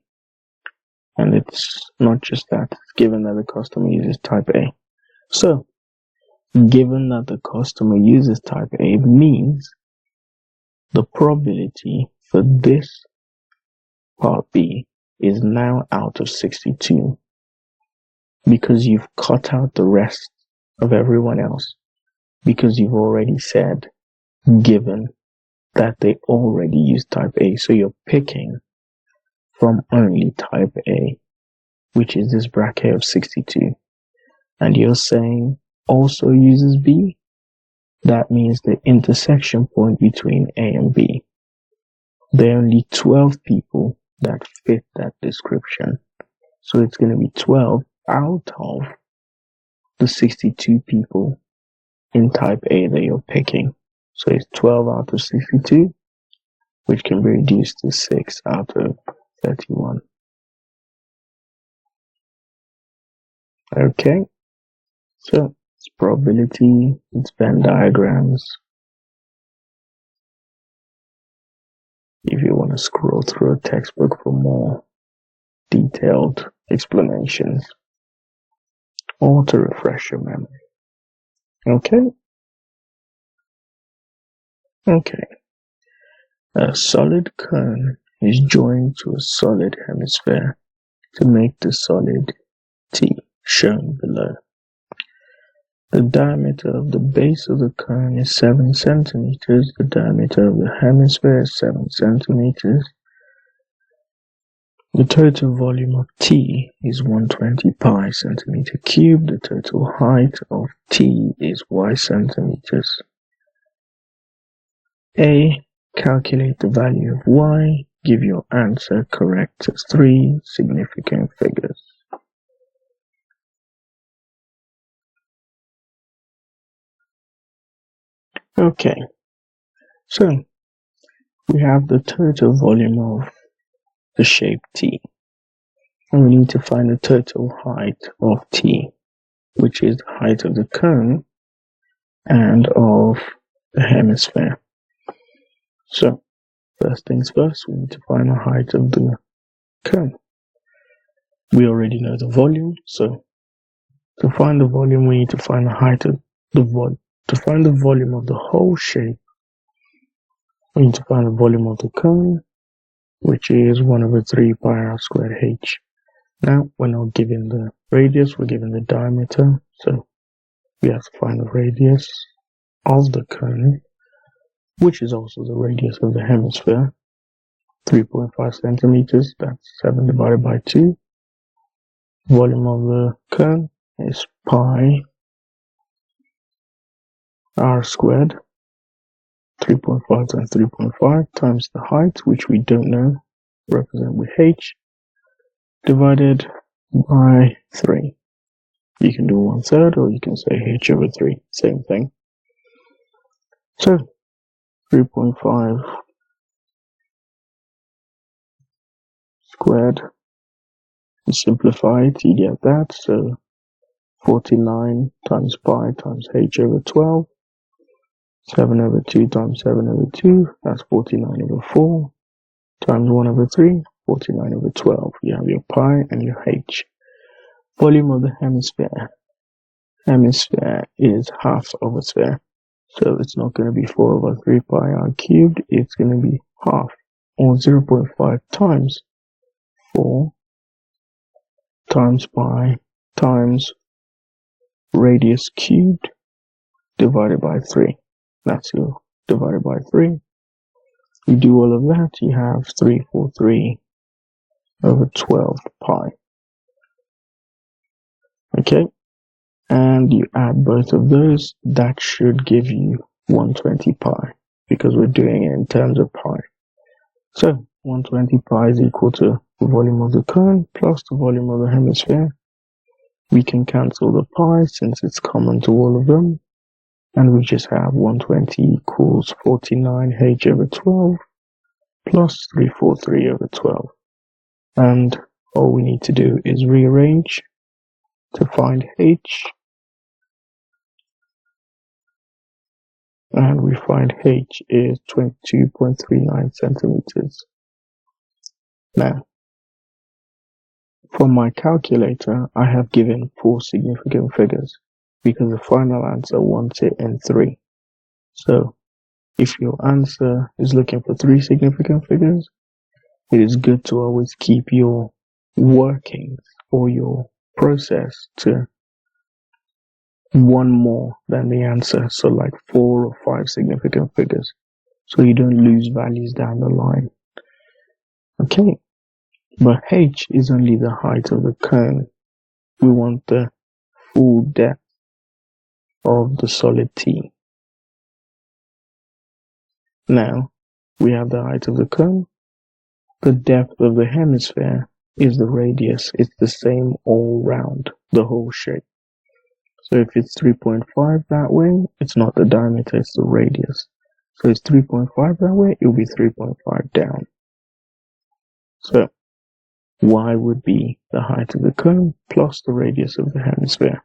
And it's not just that, it's given that the customer uses type A. So, given that the customer uses type A means the probability for this part B is now out of 62 because you've cut out the rest of everyone else, because you've already said given that they already use type A. So you're picking from only type A, which is this bracket of 62. And you're saying also uses B. That means the intersection point between A and B. There are only 12 people that fit that description. So it's going to be 12 out of the 62 people in type A that you're picking. So it's 12 out of 62, which can be reduced to 6 out of 31. Okay, so it's probability, it's Venn diagrams. If you want to scroll through a textbook for more detailed explanations or to refresh your memory. Okay. A solid cone is joined to a solid hemisphere to make the solid T, shown below. The diameter of the base of the cone is 7 centimeters. The diameter of the hemisphere is 7 centimeters. The total volume of T is 120 pi centimeter cubed. The total height of T is y centimeters. A. Calculate the value of y. Give your answer correct to 3 significant figures. Okay, so we have the total volume of the shape T, and we need to find the total height of T, which is the height of the cone and of the hemisphere. So, first things first, we need to find the height of the cone. We already know the volume, so to find the volume, we need to find the height of the volume. To find the volume of the whole shape, we need to find the volume of the cone, which is 1/3 pi r squared h. Now, we're not given the radius, we're given the diameter, so we have to find the radius of the cone, which is also the radius of the hemisphere, 3.5 centimeters, that's 7 divided by 2. Volume of the cone is pi r squared, 3.5 times 3.5 times the height, which we don't know, represent with h, divided by 3. You can do 1/3 or you can say h/3, same thing. So 3.5 squared, you simplify it, you get that, so 49 times pi times h/12, 7/2 times 7/2, that's 49/4, times 1/3, 49/12. You have your pi and your h. Volume of the hemisphere. Hemisphere is half of a sphere, so it's not going to be 4/3 pi r cubed, it's going to be half, or 0.5 times 4 times pi times radius cubed divided by 3. That's your divided by 3. You do all of that, you have 343/12 pi. Okay, and you add both of those, that should give you 120 pi, because we're doing it in terms of pi. So 120 pi is equal to the volume of the cone plus the volume of the hemisphere. We can cancel the pi since it's common to all of them, and we just have 120 equals 49h over 12 plus 343 over 12. And all we need to do is rearrange to find h, and we find h is 22.39 centimeters. Now, from my calculator, I have given 4 significant figures because the final answer wants it in 3. So, if your answer is looking for 3 significant figures, it is good to always keep your workings or your process to one more than the answer. So like 4 or 5 significant figures, so you don't lose values down the line. Okay, but h is only the height of the cone. We want the full depth of the solid T. Now, we have the height of the cone. The depth of the hemisphere is the radius. It's the same all round, the whole shape. So if it's 3.5 that way, it's not the diameter, it's the radius. So it's 3.5 that way, it will be 3.5 down. So y would be the height of the cone plus the radius of the hemisphere,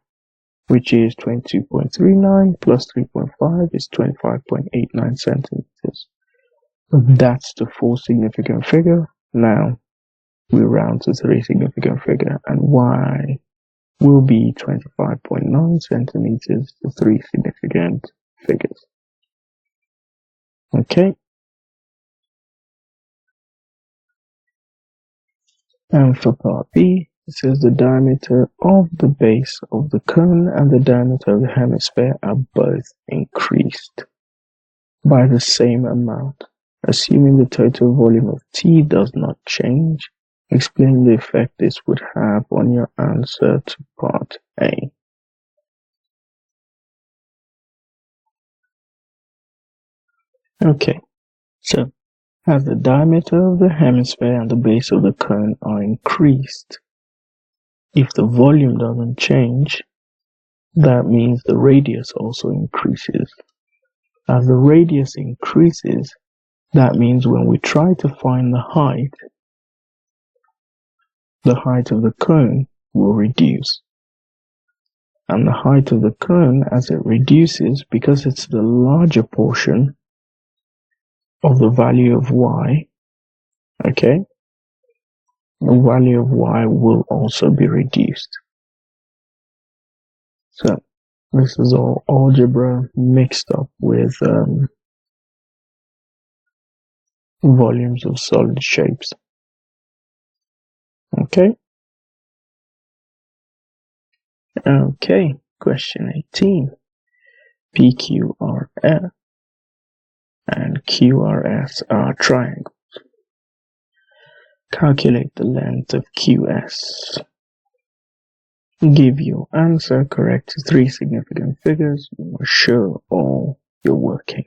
which is 22.39 plus 3.5 is 25.89 centimeters. That's the 4 significant figure. Now we round to 3 significant figure, and y will be 25.9 centimeters to 3 significant figures. Okay. And for part B, it says the diameter of the base of the cone and the diameter of the hemisphere are both increased by the same amount. Assuming the total volume of T does not change, explain the effect this would have on your answer to part A. Okay, so as the diameter of the hemisphere and the base of the cone are increased, if the volume doesn't change, that means the radius also increases. As the radius increases, that means when we try to find the height of the cone will reduce. And the height of the cone, as it reduces, because it's the larger portion of the value of y, okay, the value of y will also be reduced. So this is all algebra mixed up with volumes of solid shapes. Okay. Okay, question 18. PQRF and QRS are triangles. Calculate the length of QS. Give your answer correct to 3 significant figures. Show all your working.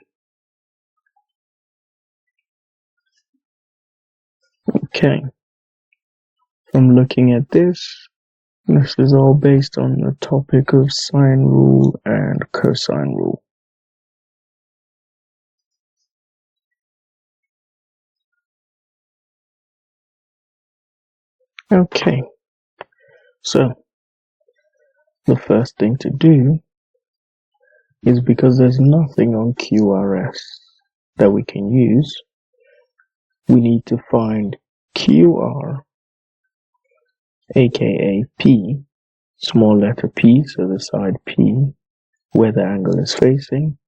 Okay. From looking at this is all based on the topic of sine rule and cosine rule. Okay, so the first thing to do is, because there's nothing on QRS that we can use, we need to find QR, aka P, small letter P, so the side P, where the angle is facing,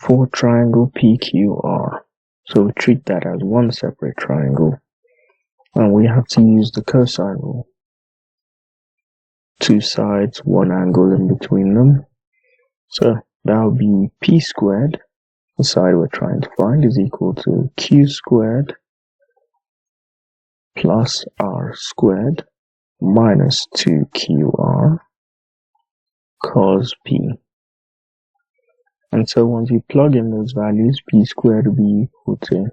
for triangle PQR. So we treat that as one separate triangle, and we have to use the cosine rule. 2 sides, 1 angle in between them. So that would be P squared, the side we're trying to find, is equal to Q squared plus R squared minus 2QR cos P. And so once you plug in those values, p squared will be equal to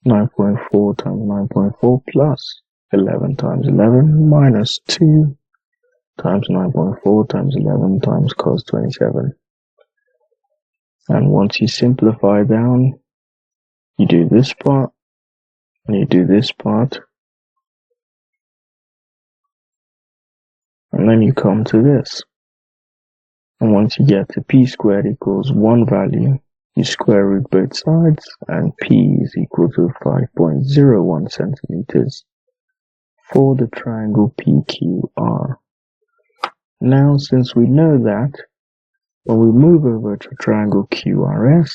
9.4 times 9.4 plus 11 times 11 minus 2 times 9.4 times 11 times cos 27. And once you simplify down, you do this part, and you do this part, and then you come to this. And once you get to p squared equals one value, you square root both sides, and p is equal to 5.01 centimeters for the triangle PQR. Now, since we know that, when we move over to triangle QRS,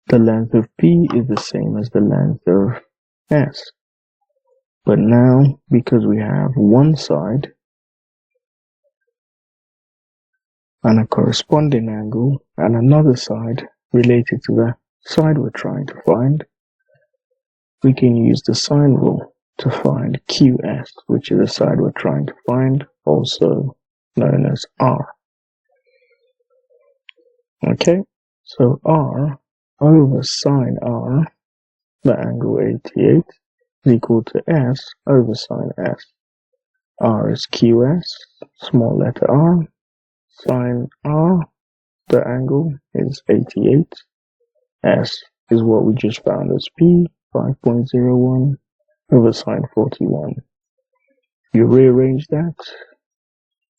the length of P is the same as the length of S. But now, because we have one side and a corresponding angle and another side related to the side we're trying to find, we can use the sine rule to find QS, which is the side we're trying to find, also known as R. Okay, so R over sine R, the angle 88, is equal to S over sine S. R is QS, small letter r. Sine R, the angle, is 88. S is what we just found as P, 5.01 over sine 41. You rearrange that,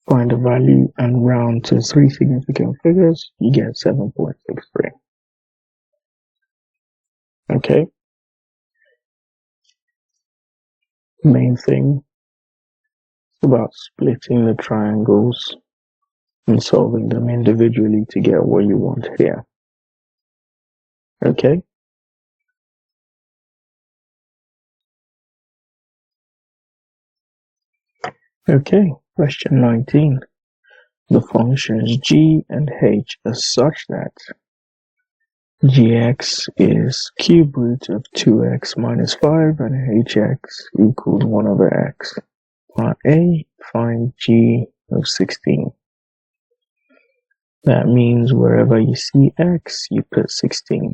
find a value, and round to three significant figures, you get 7.63. Okay? Main thing is about splitting the triangles and solving them individually to get what you want here. Okay? Okay, question 19. The functions g and h are such that gx is cube root of 2x minus 5 and hx equals 1 over x. Part A, find g of 16. That means wherever you see x, you put 16.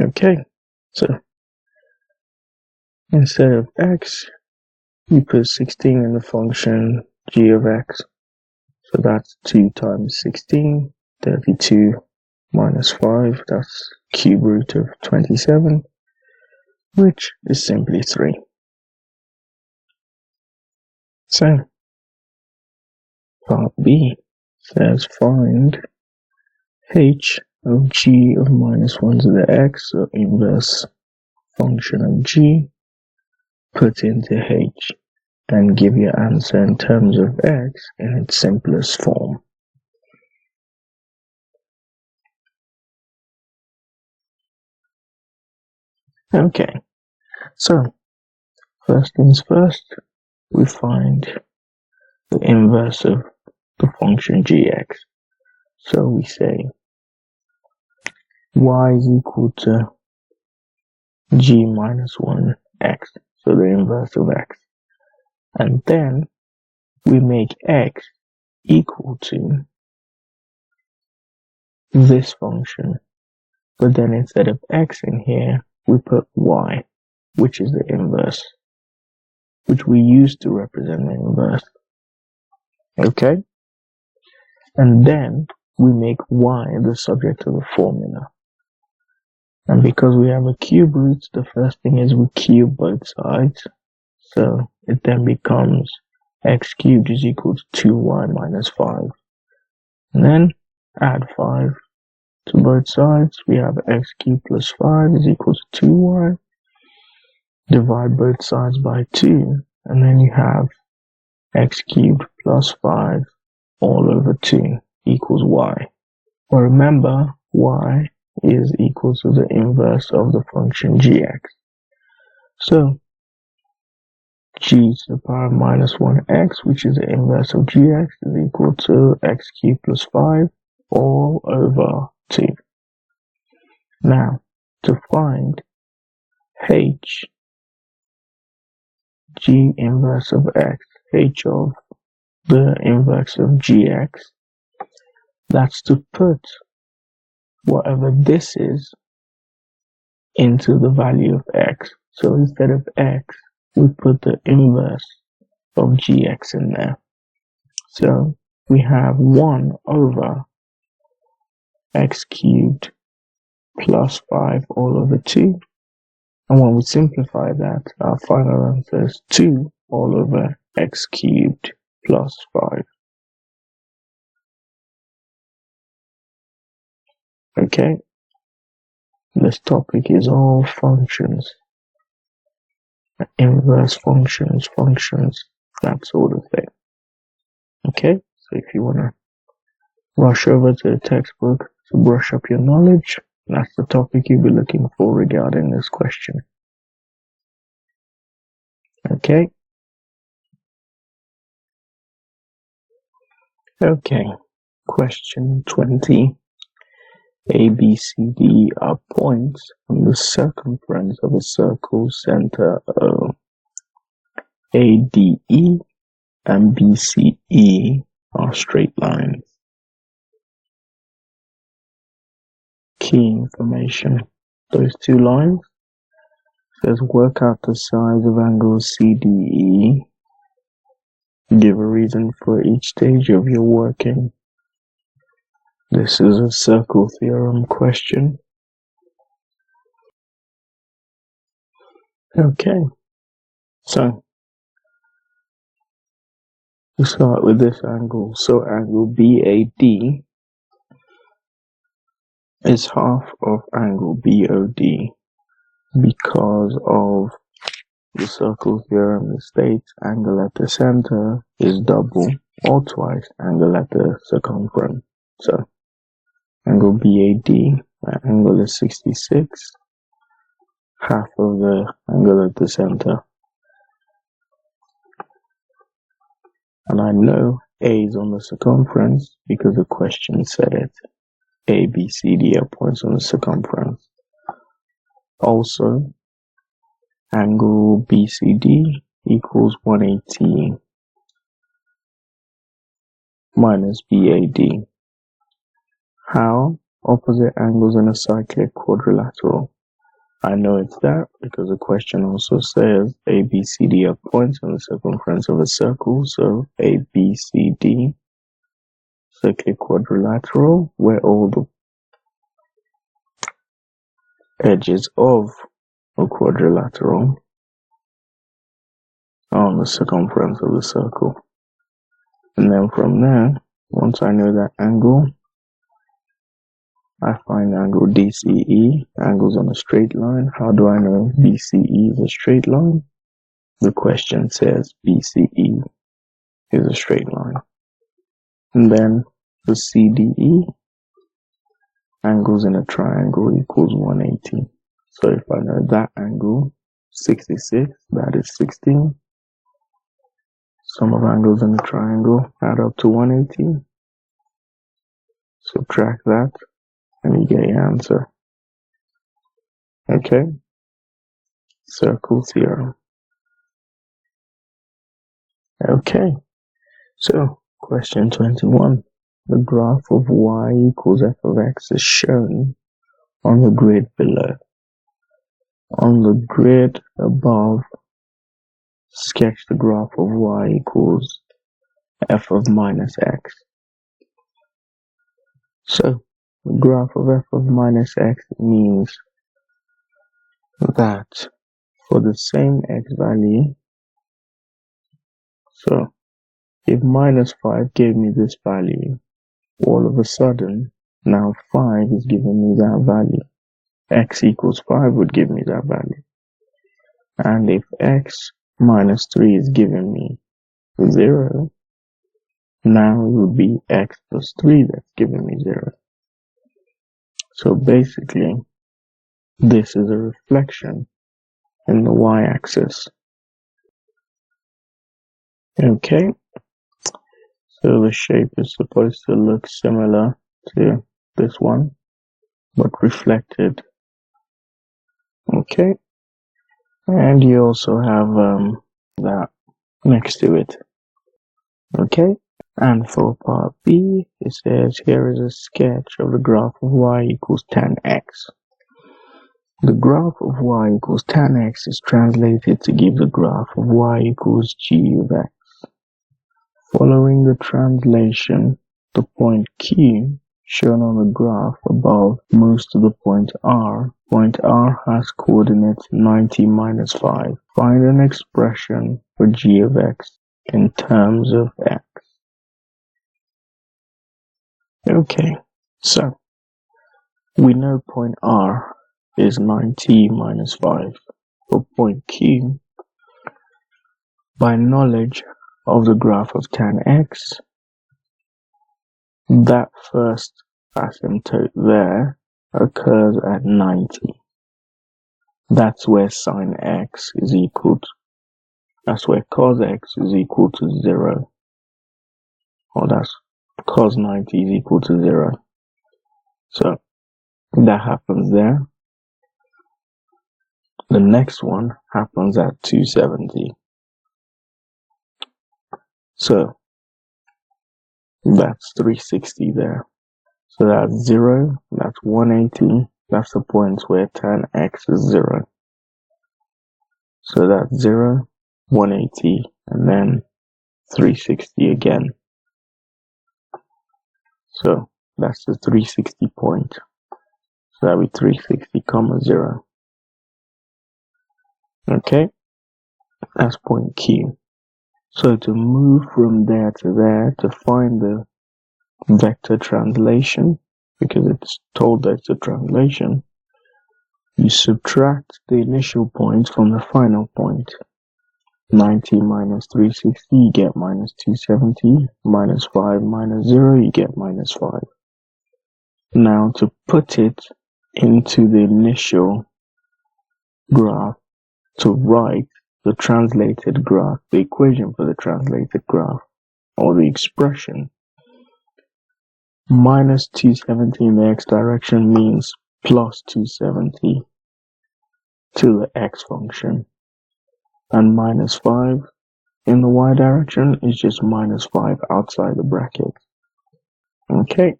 Okay, so instead of x, you put 16 in the function g of x. So that's 2 times 16, 32 minus 5, that's cube root of 27, which is simply 3. So, part B says find h of g of minus 1 to the x, so inverse function of g, put into h, and give your answer in terms of x in its simplest form. Okay, so first things first, we find the inverse of the function gx. So we say y is equal to g minus 1x, so the inverse of x. And then we make x equal to this function, but then instead of x in here, we put y, which is the inverse, which we use to represent the inverse. Okay? And then we make y the subject of the formula. And because we have a cube root, the first thing is we cube both sides. So it then becomes x cubed is equal to 2y minus 5. And then add 5 to both sides. We have x cubed plus 5 is equal to 2y. Divide both sides by 2. And then you have x cubed plus 5 all over 2 equals y. But remember, y is equal to the inverse of the function gx. So g to the power of minus 1x, which is the inverse of gx, is equal to x cubed plus 5 all over 2. Now, to find h, g inverse of x, h of the inverse of gx, that's to put whatever this is into the value of x. So instead of x, we put the inverse of gx in there. So we have 1 over x cubed plus 5 all over 2. And when we simplify that, our final answer is 2 all over x cubed plus 5. Okay, this topic is all functions, inverse functions, that sort of thing. Okay, so if you want to rush over to the textbook to brush up your knowledge, that's the topic you'll be looking for regarding this question. Okay. Okay, question 20. A, B, C, D are points on the circumference of a circle center O. A, D, E and B, C, E are straight lines. Key information. Those two lines says work out the size of angles CDE. Give a reason for each stage of your working. This is a circle theorem question. Okay, so we start with this angle. So angle BAD is half of angle BOD. Because of the circle theorem, it states angle at the center is double or twice angle at the circumference. So angle BAD, that angle is 66, half of the angle at the center. And I know A is on the circumference because the question said it. A, B, C, D are points on the circumference. Also, angle BCD equals 180 minus BAD. How? Opposite angles in a cyclic quadrilateral. I know it's that because the question also says ABCD are points on the circumference of a circle, so ABCD cyclic quadrilateral, where all the edges of a quadrilateral are on the circumference of the circle. And then from there, once I know that angle, I find angle DCE, angles on a straight line. How do I know BCE is a straight line? The question says BCE is a straight line. And then the CDE, angles in a triangle equals 180. So if I know that angle, 66, that is 16. Sum of angles in a triangle add up to 180. Subtract that, and you get your answer. Okay? Circle theorem. Okay, so question 21. The graph of y equals f of x is shown on the grid below. On the grid above, sketch the graph of y equals f of minus x. So, the graph of f of minus x means that for the same x value, so if minus 5 gave me this value, all of a sudden, now 5 is giving me that value. X equals 5 would give me that value. And if x minus 3 is giving me 0, now it would be x plus 3 that's giving me 0. So basically, this is a reflection in the y-axis. Okay, so the shape is supposed to look similar to this one, but reflected. Okay, and you also have that next to it. Okay, and for part B, it says here is a sketch of the graph of y equals tan x. The graph of y equals tan x is translated to give the graph of y equals g of x. Following the translation, the point Q, shown on the graph above, moves to the point R. Point R has coordinates 90 minus 5. Find an expression for g of x in terms of x. Okay, so we know point R is 90 minus 5. For point Q, by knowledge of the graph of tan x, that first asymptote there occurs at 90. That's where sine x is equal to, that's where cos x is equal to 0. Or that's cos 90 is equal to 0. So that happens there. The next one happens at 270. So that's 360 there. So that's 0, that's 180, that's the point where tan x is 0. So that's 0, 180, and then 360 again. So that's the 360 point. So that'll be 360, 0. Okay, that's point Q. So to move from there to there, to find the vector translation, because it's told vector translation, you subtract the initial point from the final point. 90 minus 360, you get minus 270, minus 5 minus 0, you get minus 5. Now to put it into the initial graph, to write the translated graph, the equation for the translated graph, or the expression, minus 270 in the x direction means plus 270 to the x function, and minus 5 in the y direction is just minus 5 outside the bracket. Okay,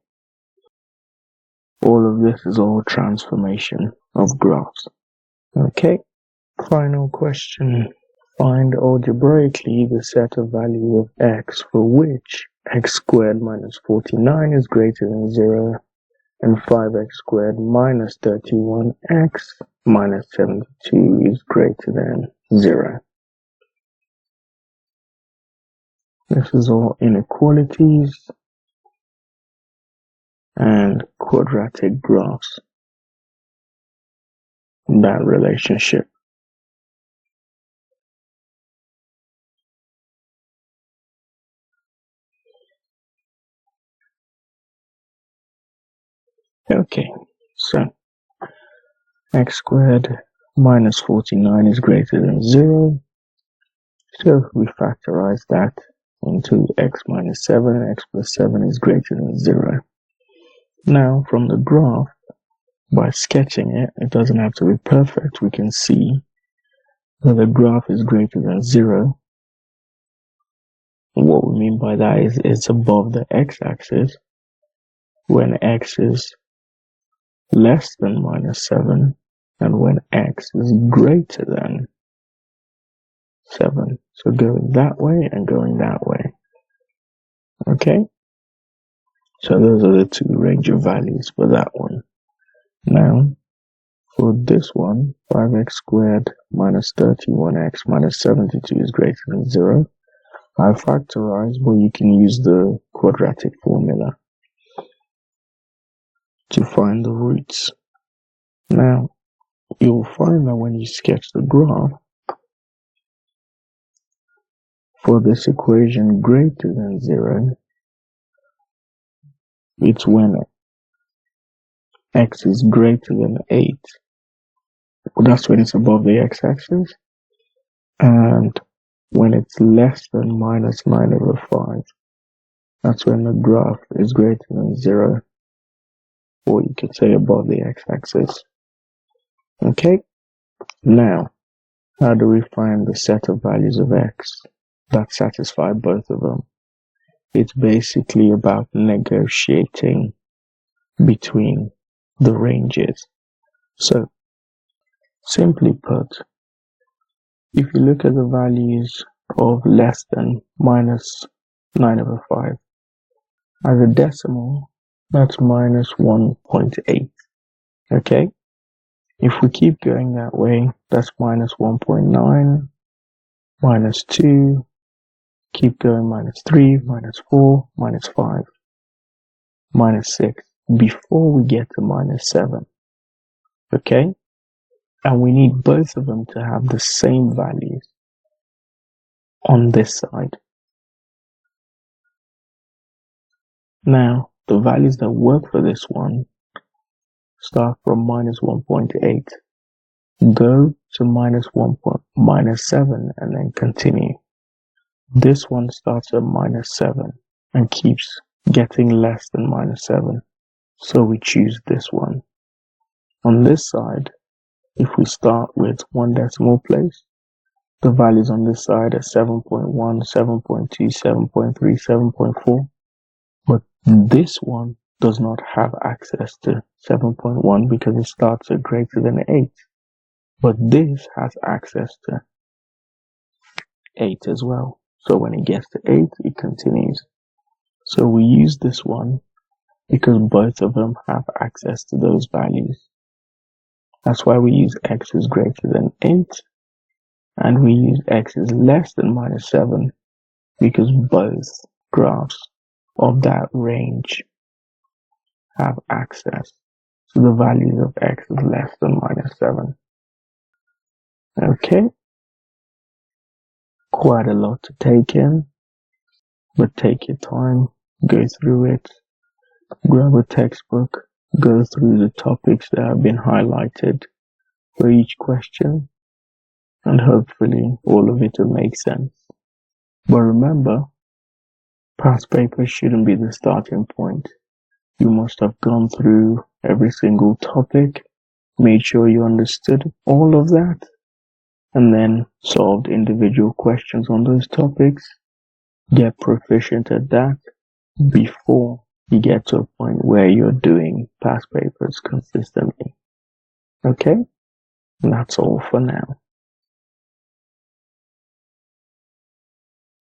all of this is all transformation of graphs. Okay, final question. Find algebraically the set of values of x for which x squared minus 49 is greater than 0 and 5x squared minus 31x minus 72 is greater than 0. This is all inequalities and quadratic graphs. That relationship. Okay, so x squared minus 49 is greater than 0. So we factorize that into x minus 7, x plus 7 is greater than 0. Now from the graph, by sketching it, it doesn't have to be perfect, we can see that the graph is greater than 0. What we mean by that is it's above the x-axis when x is less than minus 7 and when x is greater than 7. So going that way and going that way. Okay? So those are the two range of values for that one. Now, for this one, 5x squared minus 31x minus 72 is greater than 0. I factorize, but you can use the quadratic formula to find the roots. Now, you'll find that when you sketch the graph, for this equation greater than 0, it's when x is greater than 8. That's when it's above the x-axis. And when it's less than minus 9 over 5, that's when the graph is greater than 0. Or you could say above the x-axis. Okay? Now, how do we find the set of values of x that satisfy both of them? It's basically about negotiating between the ranges. So, simply put, if you look at the values of less than minus 9/5, as a decimal, that's minus 1.8. Okay? If we keep going that way, that's minus 1.9, minus 2, keep going, minus 3, minus 4, minus 5, minus 6, before we get to minus 7. Okay? And we need both of them to have the same values on this side. Now, the values that work for this one start from minus 1.8, go to minus 7, and then continue. This one starts at minus 7 and keeps getting less than minus 7. So we choose this one. On this side, if we start with 1 decimal place, the values on this side are 7.1, 7.2, 7.3, 7.4. But this one does not have access to 7.1 because it starts at greater than 8. But this has access to 8 as well. So when it gets to 8, it continues. So we use this one because both of them have access to those values. That's why we use x is greater than 8, and we use x is less than minus 7 because both graphs of that range have access to the values of x is less than minus 7. Okay, quite a lot to take in, but take your time, go through it, grab a textbook, go through the topics that have been highlighted for each question, and hopefully all of it will make sense. But remember, past papers shouldn't be the starting point. You must have gone through every single topic, made sure you understood all of that, and then solved individual questions on those topics. Get proficient at that before you get to a point where you're doing past papers consistently. Okay? And that's all for now.